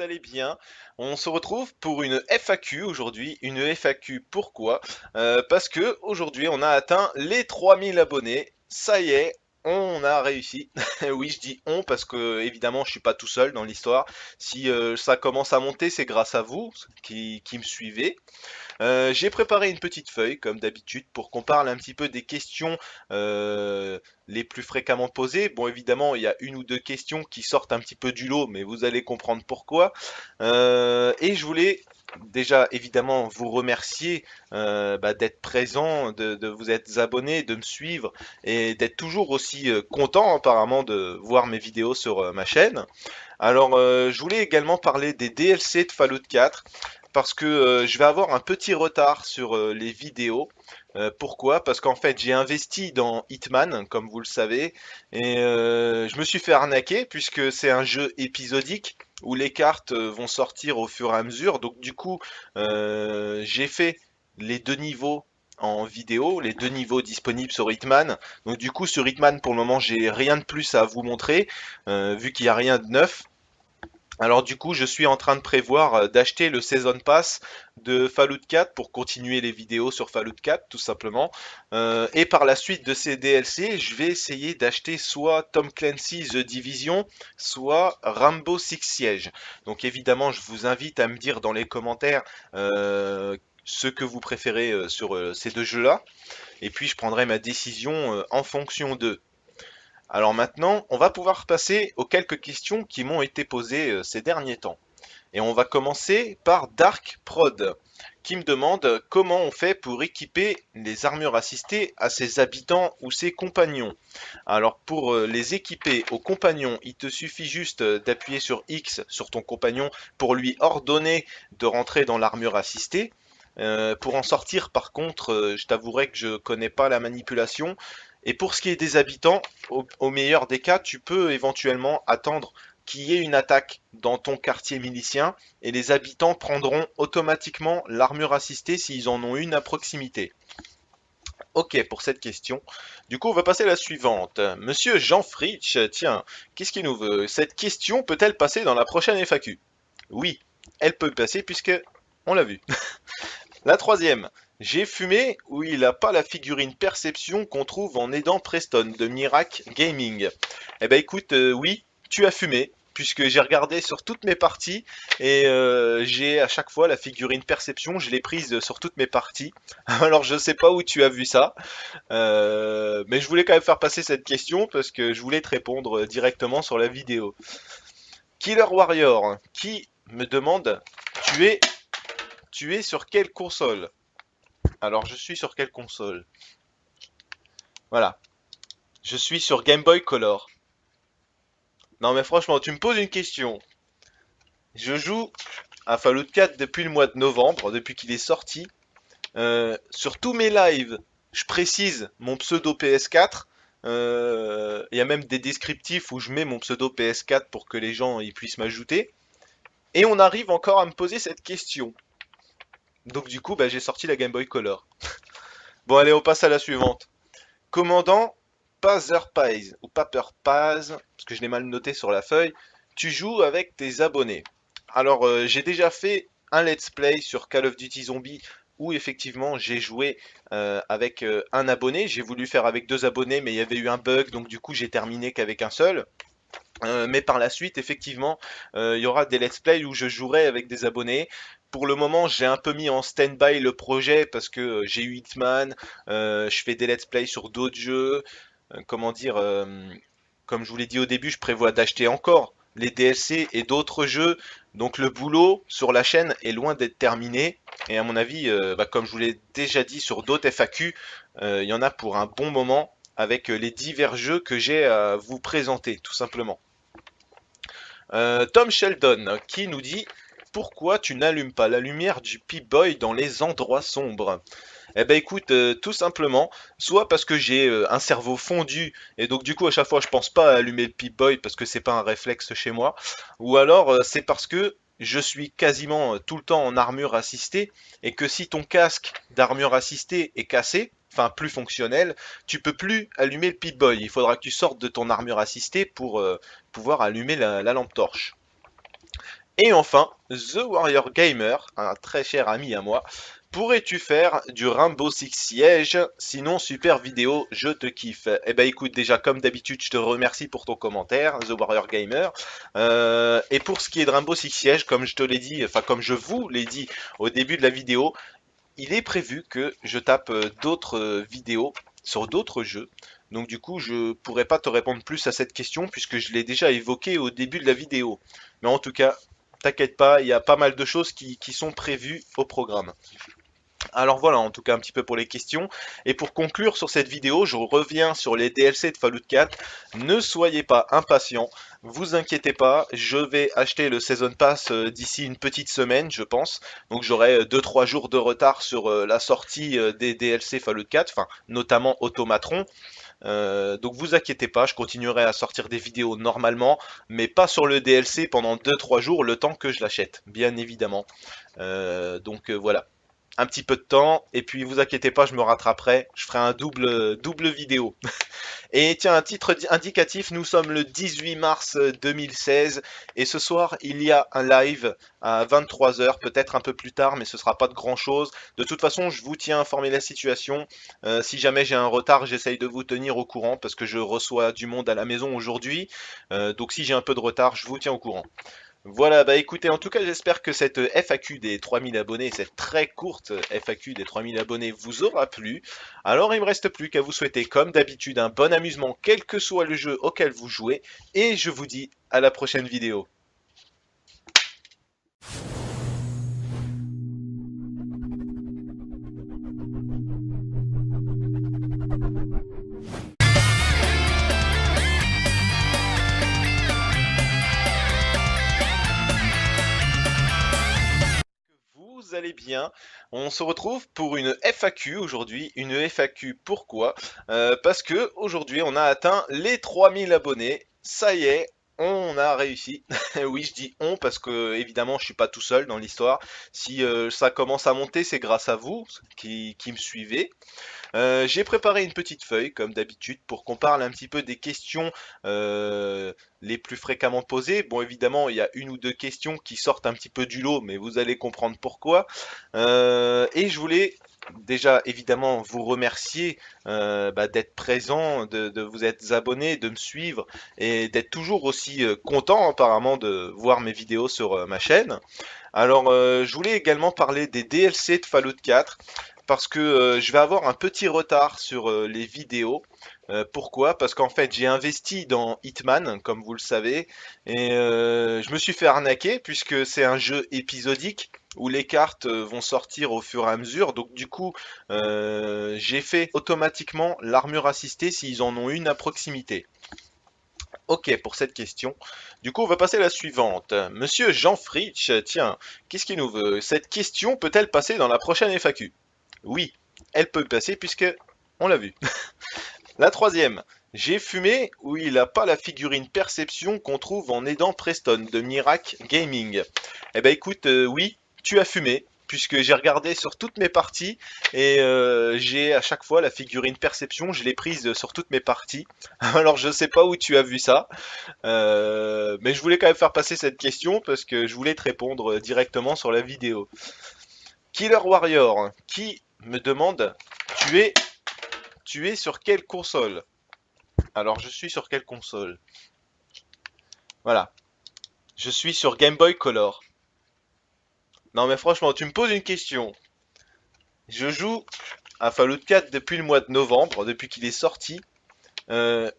allez bien. On se retrouve pour une FAQ aujourd'hui. Une FAQ pourquoi? Parce que aujourd'hui on a atteint les 3000 abonnés. Ça y est, on a réussi. Oui, je dis on parce que évidemment je suis pas tout seul dans l'histoire. Si ça commence à monter, c'est grâce à vous qui me suivez. J'ai préparé une petite feuille, comme d'habitude, pour qu'on parle un petit peu des questions les plus fréquemment posées. Bon, évidemment, il y a une ou deux questions qui sortent un petit peu du lot, mais vous allez comprendre pourquoi. Et je voulais déjà, évidemment, vous remercier d'être présent, de vous être abonné, de me suivre et d'être toujours aussi content, apparemment, de voir mes vidéos sur ma chaîne. Alors, je voulais également parler des DLC de Fallout 4 parce que je vais avoir un petit retard sur les vidéos. Pourquoi? Parce qu'en fait, j'ai investi dans Hitman, comme vous le savez, et je me suis fait arnaquer puisque c'est un jeu épisodique où les cartes vont sortir au fur et à mesure. Donc, du coup, j'ai fait les deux niveaux en vidéo, les deux niveaux disponibles sur Hitman. Donc, du coup, sur Hitman, pour le moment, j'ai rien de plus à vous montrer, vu qu'il n'y a rien de neuf. Alors du coup, je suis en train de prévoir d'acheter le Season Pass de Fallout 4 pour continuer les vidéos sur Fallout 4, tout simplement. Et par la suite de ces DLC, je vais essayer d'acheter soit Tom Clancy The Division, soit Rainbow Six Siege. Donc évidemment, je vous invite à me dire dans les commentaires ce que vous préférez sur ces deux jeux-là. Et puis je prendrai ma décision en fonction d'eux. Alors maintenant, on va pouvoir passer aux quelques questions qui m'ont été posées ces derniers temps. Et on va commencer par Dark Prod, qui me demande comment on fait pour équiper les armures assistées à ses habitants ou ses compagnons. Alors pour les équiper aux compagnons, il te suffit juste d'appuyer sur X sur ton compagnon pour lui ordonner de rentrer dans l'armure assistée. Pour en sortir, par contre, je t'avouerai que je connais pas la manipulation. Et pour ce qui est des habitants, au meilleur des cas, tu peux éventuellement attendre qu'il y ait une attaque dans ton quartier milicien et les habitants prendront automatiquement l'armure assistée s'ils en ont une à proximité. Ok pour cette question. Du coup, on va passer à la suivante. Monsieur Jean Fritsch, tiens, qu'est-ce qu'il nous veut? Cette question peut-elle passer dans la prochaine FAQ? Oui, elle peut passer puisque on l'a vu. La troisième. J'ai fumé où il n'a pas la figurine perception qu'on trouve en aidant Preston de Mirac Gaming. Eh ben écoute, oui, tu as fumé, puisque j'ai regardé sur toutes mes parties et j'ai à chaque fois la figurine perception, je l'ai prise sur toutes mes parties. Alors je sais pas où tu as vu ça, mais je voulais quand même faire passer cette question parce que je voulais te répondre directement sur la vidéo. Killer Warrior, qui me demande, tu es, tu es sur quelle console? Alors, je suis sur quelle console? Voilà. Je suis sur Game Boy Color. Non, mais franchement, tu me poses une question. Je joue à Fallout 4 depuis le mois de novembre, depuis qu'il est sorti. Sur tous mes lives, je précise mon pseudo PS4. Il y a même des descriptifs où je mets mon pseudo PS4 pour que les gens y puissent m'ajouter. Et on arrive encore à me poser cette question. Donc du coup, bah, j'ai sorti la Game Boy Color. Bon, allez, on passe à la suivante. Commandant Pazer Paz, ou Paper Paz, parce que je l'ai mal noté sur la feuille, tu joues avec tes abonnés. Alors, j'ai déjà fait un let's play sur Call of Duty Zombie où effectivement j'ai joué avec un abonné. J'ai voulu faire avec deux abonnés, mais il y avait eu un bug, donc du coup j'ai terminé qu'avec un seul. Mais par la suite, effectivement, il y aura des let's play où je jouerai avec des abonnés. Pour le moment, j'ai un peu mis en stand-by le projet parce que j'ai eu Hitman, je fais des let's play sur d'autres jeux. Comment dire, comme je vous l'ai dit au début, je prévois d'acheter encore les DLC et d'autres jeux. Donc le boulot sur la chaîne est loin d'être terminé. Et à mon avis, comme je vous l'ai déjà dit sur d'autres FAQ, il y en a pour un bon moment avec les divers jeux que j'ai à vous présenter, tout simplement. Tom Sheldon qui nous dit pourquoi tu n'allumes pas la lumière du Pip-Boy dans les endroits sombres? Eh ben écoute, tout simplement, soit parce que j'ai un cerveau fondu et donc du coup à chaque fois je pense pas à allumer le Pip-Boy parce que c'est pas un réflexe chez moi, ou alors c'est parce que je suis quasiment tout le temps en armure assistée et que si ton casque d'armure assistée est cassé, enfin plus fonctionnel, tu peux plus allumer le Pip-Boy. Il faudra que tu sortes de ton armure assistée pour pouvoir allumer la lampe torche. Et enfin, The Warrior Gamer, un très cher ami à moi. Pourrais-tu faire du Rainbow Six Siege? Sinon, super vidéo, je te kiffe. Eh ben écoute, déjà comme d'habitude, je te remercie pour ton commentaire, The Warrior Gamer. Et pour ce qui est de Rainbow Six Siege, comme je te l'ai dit, enfin comme je vous l'ai dit au début de la vidéo, il est prévu que je tape d'autres vidéos sur d'autres jeux. Donc du coup, je pourrais pas te répondre plus à cette question puisque je l'ai déjà évoqué au début de la vidéo. Mais en tout cas, t'inquiète pas, il y a pas mal de choses qui sont prévues au programme. Alors voilà, en tout cas un petit peu pour les questions. Et pour conclure sur cette vidéo, je reviens sur les DLC de Fallout 4. Ne soyez pas impatients, vous inquiétez pas, je vais acheter le Season Pass d'ici une petite semaine, je pense. Donc j'aurai 2-3 jours de retard sur la sortie des DLC Fallout 4, enfin notamment Automatron. Donc vous inquiétez pas, je continuerai à sortir des vidéos normalement, mais pas sur le DLC pendant 2-3 jours, le temps que je l'achète, bien évidemment. Voilà, un petit peu de temps, et puis vous inquiétez pas, je me rattraperai, je ferai un double vidéo. Et tiens, un titre indicatif, nous sommes le 18 mars 2016, et ce soir, il y a un live à 23 heures, peut-être un peu plus tard, mais ce sera pas de grand chose. De toute façon, je vous tiens informé de la situation. Si jamais j'ai un retard, j'essaye de vous tenir au courant, parce que je reçois du monde à la maison aujourd'hui. Donc si j'ai un peu de retard, je vous tiens au courant. Voilà, bah écoutez, en tout cas, j'espère que cette FAQ des 3000 abonnés, cette très courte FAQ des 3000 abonnés vous aura plu. Alors, il me reste plus qu'à vous souhaiter, comme d'habitude, un bon amusement, quel que soit le jeu auquel vous jouez, et je vous dis à la prochaine vidéo. Vous allez bien, on se retrouve pour une FAQ aujourd'hui, une FAQ pourquoi? Parce que aujourd'hui on a atteint les 3000 abonnés, ça y est, on a réussi. Oui, je dis on parce que évidemment je suis pas tout seul dans l'histoire. Si ça commence à monter, c'est grâce à vous qui me suivez. J'ai préparé une petite feuille, comme d'habitude, pour qu'on parle un petit peu des questions les plus fréquemment posées. Bon, évidemment, il y a une ou deux questions qui sortent un petit peu du lot, mais vous allez comprendre pourquoi. Et je voulais déjà, évidemment, vous remercier d'être présent, de vous être abonné, de me suivre et d'être toujours aussi content, apparemment, de voir mes vidéos sur ma chaîne. Alors, je voulais également parler des DLC de Fallout 4 parce que je vais avoir un petit retard sur les vidéos. Pourquoi? Parce qu'en fait, j'ai investi dans Hitman, comme vous le savez, et je me suis fait arnaquer puisque c'est un jeu épisodique où les cartes vont sortir au fur et à mesure. Donc du coup, j'ai fait automatiquement l'armure assistée s'ils en ont une à proximité. Ok pour cette question. Du coup, on va passer à la suivante. Monsieur Jean Fritsch, tiens, qu'est-ce qu'il nous veut? Cette question peut-elle passer dans la prochaine FAQ? Oui, elle peut passer puisque on l'a vu. La troisième. J'ai fumé où il n'a pas la figurine perception qu'on trouve en aidant Preston de Mirac Gaming. Eh ben écoute, oui, tu as fumé, puisque j'ai regardé sur toutes mes parties et j'ai à chaque fois la figurine perception, je l'ai prise sur toutes mes parties. Alors je sais pas où tu as vu ça, mais je voulais quand même faire passer cette question parce que je voulais te répondre directement sur la vidéo. Killer Warrior, qui me demande, tu es, tu es sur quelle console? Alors je suis sur quelle console? Voilà, je suis sur Game Boy Color. Non mais franchement, tu me poses une question. Je joue à Fallout 4 depuis le mois de novembre, depuis qu'il est sorti.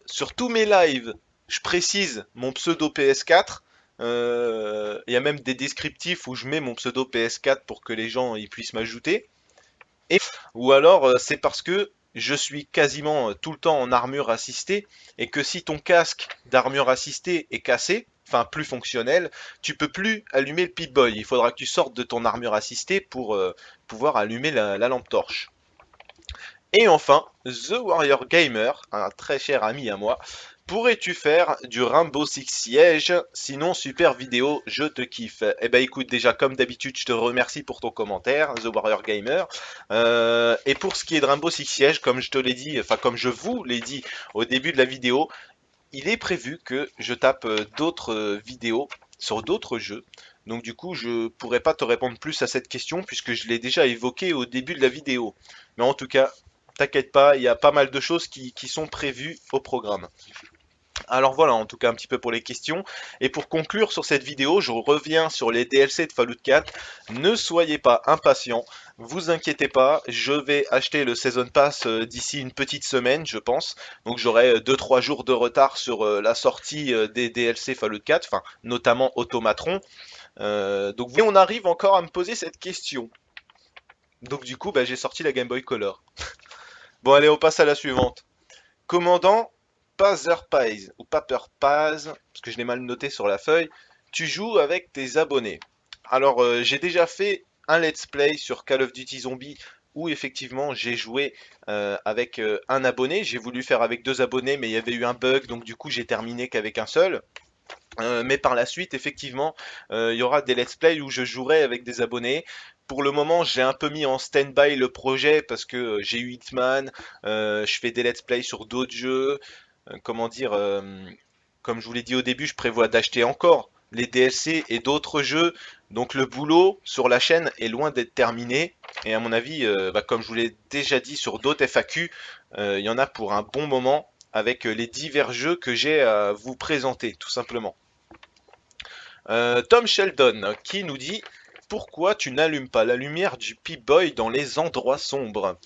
Sur tous mes lives, je précise mon pseudo PS4. Il y a même des descriptifs où je mets mon pseudo PS4 pour que les gens ils puissent m'ajouter. Ou alors c'est parce que je suis quasiment tout le temps en armure assistée et que si ton casque d'armure assistée est cassé, enfin plus fonctionnel, tu peux plus allumer le Pip-Boy. Il faudra que tu sortes de ton armure assistée pour pouvoir allumer la lampe torche. Et enfin, The Warrior Gamer, un très cher ami à moi, pourrais-tu faire du Rainbow Six Siege? Sinon, super vidéo, je te kiffe. Eh ben écoute, déjà comme d'habitude, je te remercie pour ton commentaire, The Warrior Gamer. Et pour ce qui est de Rainbow Six Siege, comme je te l'ai dit, enfin comme je vous l'ai dit au début de la vidéo, il est prévu que je tape d'autres vidéos sur d'autres jeux. Donc du coup, je pourrais pas te répondre plus à cette question puisque je l'ai déjà évoqué au début de la vidéo. Mais en tout cas, t'inquiète pas, il y a pas mal de choses qui sont prévues au programme. Alors voilà, en tout cas un petit peu pour les questions. Et pour conclure sur cette vidéo, je reviens sur les DLC de Fallout 4. Ne soyez pas impatients, vous inquiétez pas, je vais acheter le Season Pass d'ici une petite semaine, je pense. Donc j'aurai 2-3 jours de retard sur la sortie des DLC Fallout 4, enfin notamment Automatron. Donc on arrive encore à me poser cette question. Donc du coup, bah, j'ai sorti la Game Boy Color. Bon allez, on passe à la suivante. Commandant Paz, ou Paper Paz, parce que je l'ai mal noté sur la feuille, tu joues avec tes abonnés. Alors, j'ai déjà fait un let's play sur Call of Duty Zombie où effectivement j'ai joué avec un abonné. J'ai voulu faire avec deux abonnés, mais il y avait eu un bug, donc du coup j'ai terminé qu'avec un seul. Mais par la suite, effectivement, il y aura des let's play où je jouerai avec des abonnés. Pour le moment, j'ai un peu mis en stand-by le projet parce que j'ai eu Hitman, je fais des let's play sur d'autres jeux. Comment dire, comme je vous l'ai dit au début, je prévois d'acheter encore les DLC et d'autres jeux. Donc le boulot sur la chaîne est loin d'être terminé. Et à mon avis, bah, comme je vous l'ai déjà dit sur d'autres FAQ, il y en a pour un bon moment avec les divers jeux que j'ai à vous présenter, tout simplement. Tom Sheldon qui nous dit: pourquoi tu n'allumes pas la lumière du Pip-Boy dans les endroits sombres?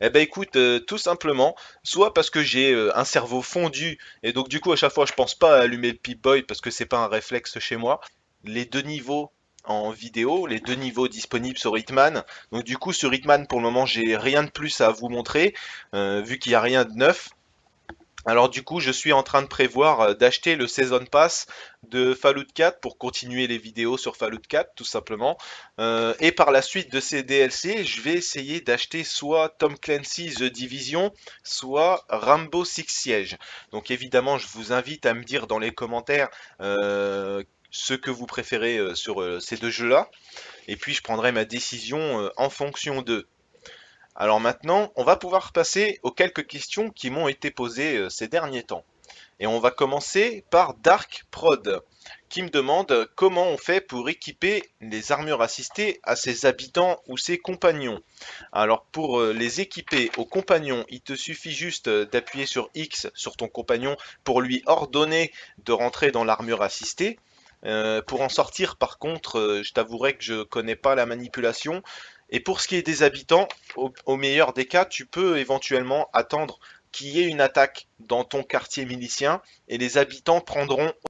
Eh ben écoute, tout simplement, soit parce que j'ai un cerveau fondu et donc du coup à chaque fois je pense pas à allumer le Pip-Boy parce que c'est pas un réflexe chez moi. Les deux niveaux en vidéo, les deux niveaux disponibles sur Hitman. Donc du coup sur Hitman pour le moment j'ai rien de plus à vous montrer vu qu'il n'y a rien de neuf. Alors du coup, je suis en train de prévoir d'acheter le Season Pass de Fallout 4 pour continuer les vidéos sur Fallout 4, tout simplement. Et par la suite de ces DLC, je vais essayer d'acheter soit Tom Clancy's The Division, soit Rainbow Six Siege. Donc évidemment, je vous invite à me dire dans les commentaires ce que vous préférez sur ces deux jeux-là. Et puis je prendrai ma décision en fonction d'eux. Alors maintenant, on va pouvoir passer aux quelques questions qui m'ont été posées ces derniers temps. Et on va commencer par Dark Prod, qui me demande comment on fait pour équiper les armures assistées à ses habitants ou ses compagnons. Alors pour les équiper aux compagnons, il te suffit juste d'appuyer sur X sur ton compagnon pour lui ordonner de rentrer dans l'armure assistée. Pour en sortir, par contre, je t'avouerai que je connais pas la manipulation. Et pour ce qui est des habitants, au meilleur des cas, tu peux éventuellement attendre qu'il y ait une attaque dans ton quartier milicien et les habitants prendront